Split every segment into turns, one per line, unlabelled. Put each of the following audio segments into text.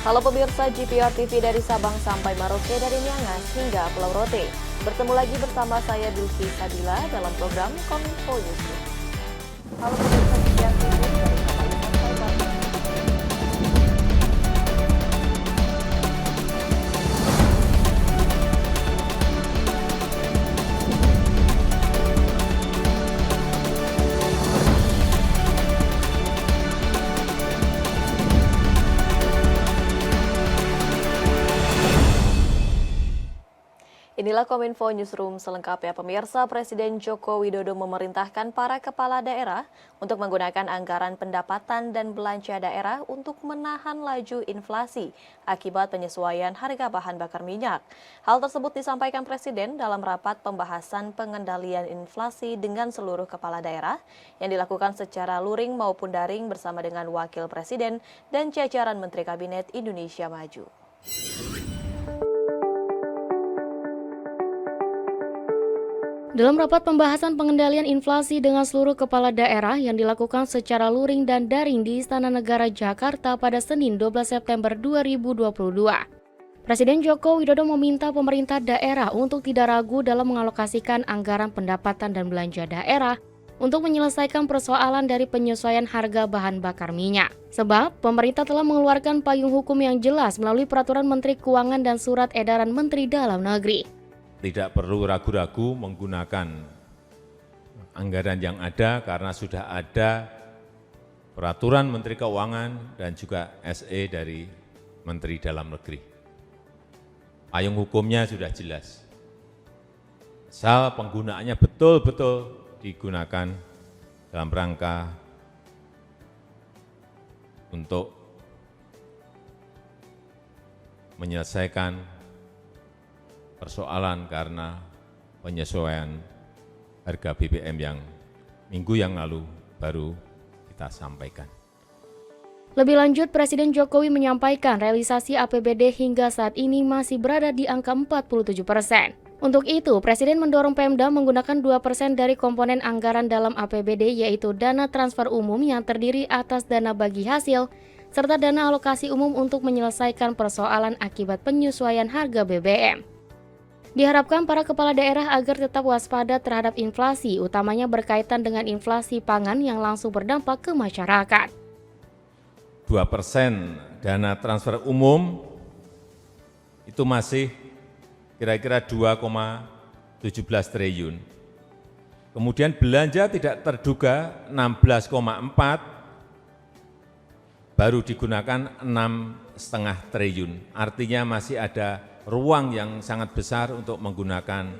Halo pemirsa GPR TV dari Sabang sampai Merauke, dari Miangas hingga Pulau Rote. Bertemu lagi bersama saya Bilki Sadila dalam program Kominfo News. Halo pemirsa GPR TV dari Sabang sampai Merauke. Inilah Kominfo Newsroom selengkapnya pemirsa. Presiden Joko Widodo memerintahkan para kepala daerah untuk menggunakan anggaran pendapatan dan belanja daerah untuk menahan laju inflasi akibat penyesuaian harga bahan bakar minyak. Hal tersebut disampaikan Presiden dalam rapat pembahasan pengendalian inflasi dengan seluruh kepala daerah yang dilakukan secara luring maupun daring bersama dengan Wakil Presiden dan jajaran Menteri Kabinet Indonesia Maju.
Dalam rapat pembahasan pengendalian inflasi dengan seluruh kepala daerah yang dilakukan secara luring dan daring di Istana Negara Jakarta pada Senin 12 September 2022, Presiden Joko Widodo meminta pemerintah daerah untuk tidak ragu dalam mengalokasikan anggaran pendapatan dan belanja daerah untuk menyelesaikan persoalan dari penyesuaian harga bahan bakar minyak. Sebab, pemerintah telah mengeluarkan payung hukum yang jelas melalui Peraturan Menteri Keuangan dan Surat Edaran Menteri Dalam Negeri.
Tidak perlu ragu-ragu menggunakan anggaran yang ada karena sudah ada Peraturan Menteri Keuangan dan juga SE dari Menteri Dalam Negeri. Payung hukumnya sudah jelas. Asal penggunaannya betul-betul digunakan dalam rangka untuk menyelesaikan persoalan karena penyesuaian harga BBM yang minggu yang lalu baru kita sampaikan.
Lebih lanjut, Presiden Jokowi menyampaikan realisasi APBD hingga saat ini masih berada di angka 47%. Untuk itu, Presiden mendorong Pemda menggunakan 2% dari komponen anggaran dalam APBD, yaitu dana transfer umum yang terdiri atas dana bagi hasil, serta dana alokasi umum untuk menyelesaikan persoalan akibat penyesuaian harga BBM. Diharapkan para kepala daerah agar tetap waspada terhadap inflasi, utamanya berkaitan dengan inflasi pangan yang langsung berdampak ke masyarakat.
2% dana transfer umum itu masih kira-kira 2,17 triliun. Kemudian belanja tidak terduga 16,4, baru digunakan 6,5 triliun. Artinya masih ada ruang yang sangat besar untuk menggunakan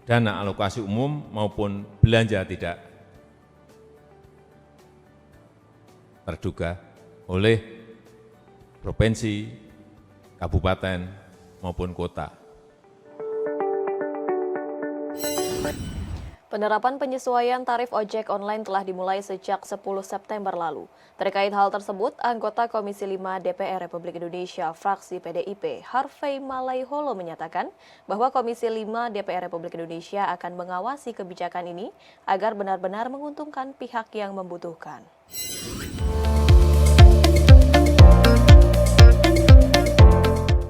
dana alokasi umum maupun belanja tidak terduga oleh provinsi, kabupaten, maupun kota.
Penerapan penyesuaian tarif ojek online telah dimulai sejak 10 September lalu. Terkait hal tersebut, anggota Komisi 5 DPR Republik Indonesia fraksi PDIP, Harvey Malaiholo menyatakan bahwa Komisi 5 DPR Republik Indonesia akan mengawasi kebijakan ini agar benar-benar menguntungkan pihak yang membutuhkan.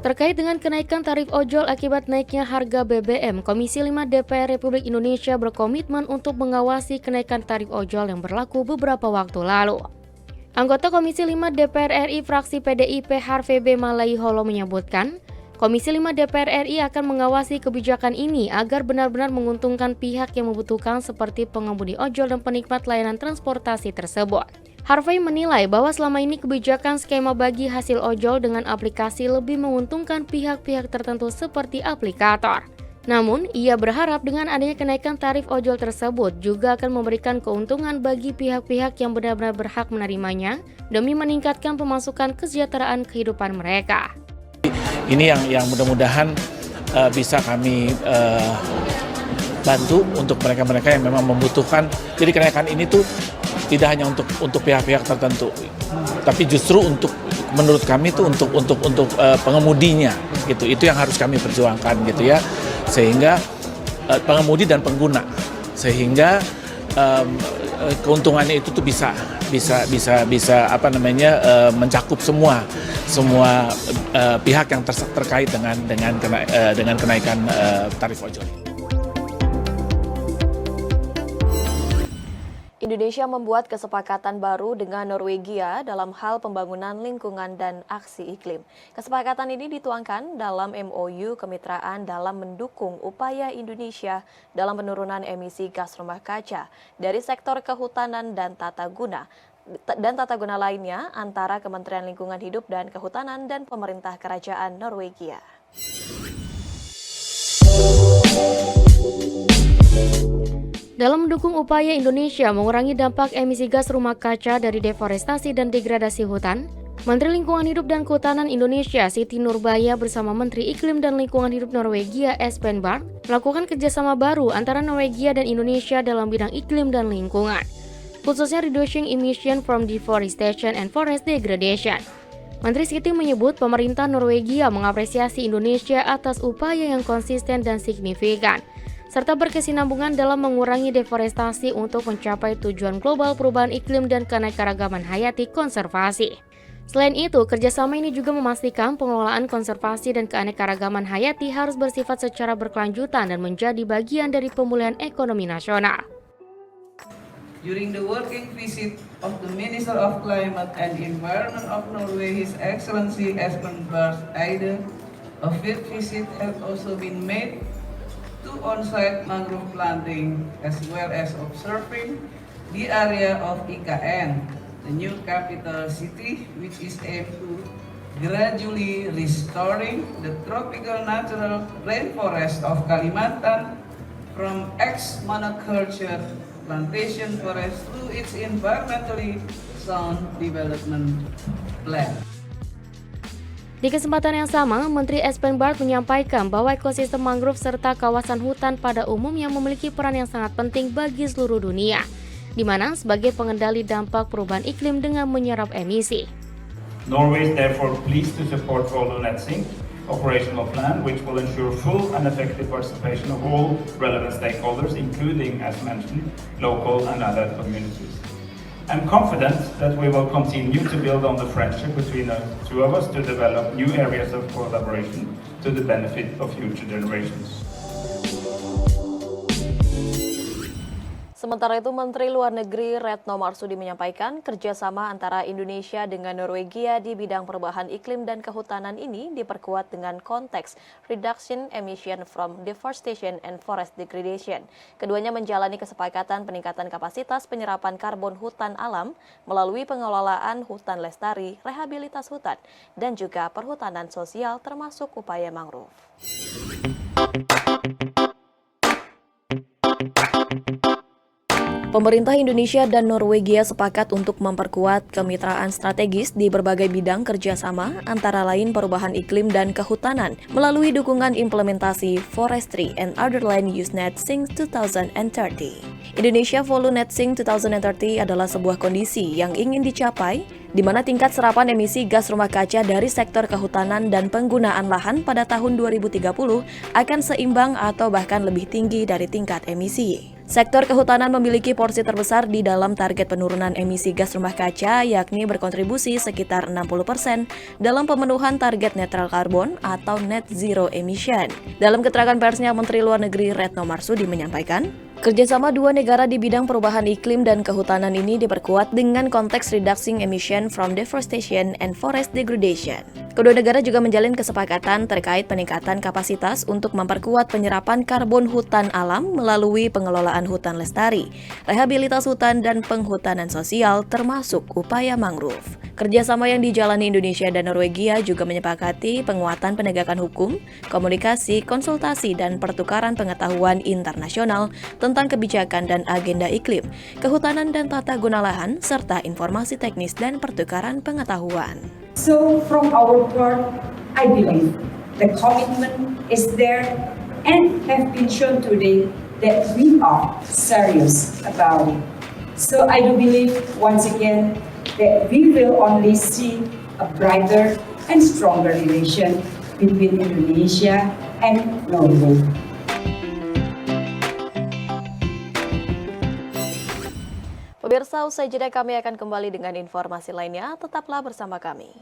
Terkait dengan kenaikan tarif ojol akibat naiknya harga BBM, Komisi 5 DPR Republik Indonesia berkomitmen untuk mengawasi kenaikan tarif ojol yang berlaku beberapa waktu lalu. Anggota Komisi 5 DPR RI fraksi PDIP Harvey B. Malaiholo menyebutkan, Komisi 5 DPR RI akan mengawasi kebijakan ini agar benar-benar menguntungkan pihak yang membutuhkan seperti pengemudi ojol dan penikmat layanan transportasi tersebut. Harvey menilai bahwa selama ini kebijakan skema bagi hasil ojol dengan aplikasi lebih menguntungkan pihak-pihak tertentu seperti aplikator. Namun, ia berharap dengan adanya kenaikan tarif ojol tersebut juga akan memberikan keuntungan bagi pihak-pihak yang benar-benar berhak menerimanya demi meningkatkan pemasukan kesejahteraan kehidupan mereka.
Ini yang mudah-mudahan bisa kami bantu untuk mereka-mereka yang memang membutuhkan. Jadi kenaikan ini tuh tidak hanya untuk pihak-pihak tertentu, tapi justru menurut kami itu untuk pengemudinya gitu. Itu yang harus kami perjuangkan gitu ya, sehingga pengemudi dan pengguna, sehingga keuntungannya itu tuh bisa mencakup semua pihak yang terkait dengan kenaikan tarif ojol.
Indonesia membuat kesepakatan baru dengan Norwegia dalam hal pembangunan lingkungan dan aksi iklim. Kesepakatan ini dituangkan dalam MOU kemitraan dalam mendukung upaya Indonesia dalam penurunan emisi gas rumah kaca dari sektor kehutanan dan tata guna lainnya antara Kementerian Lingkungan Hidup dan Kehutanan dan pemerintah kerajaan Norwegia.
Dalam mendukung upaya Indonesia mengurangi dampak emisi gas rumah kaca dari deforestasi dan degradasi hutan, Menteri Lingkungan Hidup dan Kehutanan Indonesia Siti Nurbaya bersama Menteri Iklim dan Lingkungan Hidup Norwegia Espen Barth melakukan kerjasama baru antara Norwegia dan Indonesia dalam bidang iklim dan lingkungan, khususnya reducing emission from deforestation and forest degradation. Menteri Siti menyebut pemerintah Norwegia mengapresiasi Indonesia atas upaya yang konsisten dan signifikan, serta berkesinambungan dalam mengurangi deforestasi untuk mencapai tujuan global perubahan iklim dan keanekaragaman hayati konservasi. Selain itu, kerjasama ini juga memastikan pengelolaan konservasi dan keanekaragaman hayati harus bersifat secara berkelanjutan dan menjadi bagian dari pemulihan ekonomi nasional.
During the working visit of the Minister of Climate and Environment of Norway, His Excellency Espen Barth Eide, a field visit has also been made to on-site mangrove planting as well as observing the area of IKN, the new capital city, which is aimed to gradually restoring the tropical natural rainforest of Kalimantan from ex-monoculture plantation forest to its environmentally sound development plan.
Di kesempatan yang sama, Menteri Espen Barth menyampaikan bahwa ekosistem mangrove serta kawasan hutan pada umumnya memiliki peran yang sangat penting bagi seluruh dunia, di mana sebagai pengendali dampak perubahan iklim dengan menyerap emisi.
Norway is therefore pleased to support Follow Net Sink operational plan, which will ensure full and effective participation of all relevant stakeholders, including, as mentioned, local and other communities. I'm confident that we will continue to build on the friendship between the two of us to develop new areas of collaboration to the benefit of future generations.
Sementara itu, Menteri Luar Negeri Retno Marsudi menyampaikan kerjasama antara Indonesia dengan Norwegia di bidang perubahan iklim dan kehutanan ini diperkuat dengan konteks reduction emission from deforestation and forest degradation. Keduanya menjalani kesepakatan peningkatan kapasitas penyerapan karbon hutan alam melalui pengelolaan hutan lestari, rehabilitas hutan, dan juga perhutanan sosial termasuk upaya mangrove. Pemerintah Indonesia dan Norwegia sepakat untuk memperkuat kemitraan strategis di berbagai bidang kerjasama, antara lain perubahan iklim dan kehutanan, melalui dukungan implementasi Forestry and Other Land Use Net Sink 2030. Indonesia Follow Net Sink 2030 adalah sebuah kondisi yang ingin dicapai, di mana tingkat serapan emisi gas rumah kaca dari sektor kehutanan dan penggunaan lahan pada tahun 2030 akan seimbang atau bahkan lebih tinggi dari tingkat emisi. Sektor kehutanan memiliki porsi terbesar di dalam target penurunan emisi gas rumah kaca, yakni berkontribusi sekitar 60% dalam pemenuhan target netral karbon atau net zero emission. Dalam keterangan persnya, Menteri Luar Negeri Retno Marsudi menyampaikan, kerjasama dua negara di bidang perubahan iklim dan kehutanan ini diperkuat dengan konteks reducing emission from deforestation and forest degradation. Kedua negara juga menjalin kesepakatan terkait peningkatan kapasitas untuk memperkuat penyerapan karbon hutan alam melalui pengelolaan hutan lestari, rehabilitas hutan, dan penghutanan sosial termasuk upaya mangrove. Kerjasama yang dijalani Indonesia dan Norwegia juga menyepakati penguatan penegakan hukum, komunikasi, konsultasi, dan pertukaran pengetahuan internasional tentang kebijakan dan agenda iklim, kehutanan dan tata guna lahan, serta informasi teknis dan pertukaran pengetahuan.
So from our part, I believe the commitment is there and have been shown today that we are serious about it. So I do believe once again that we will only see a brighter and stronger relation between Indonesia and Norway.
pemirsa, usai jeda kami akan kembali dengan informasi lainnya. Tetaplah bersama kami.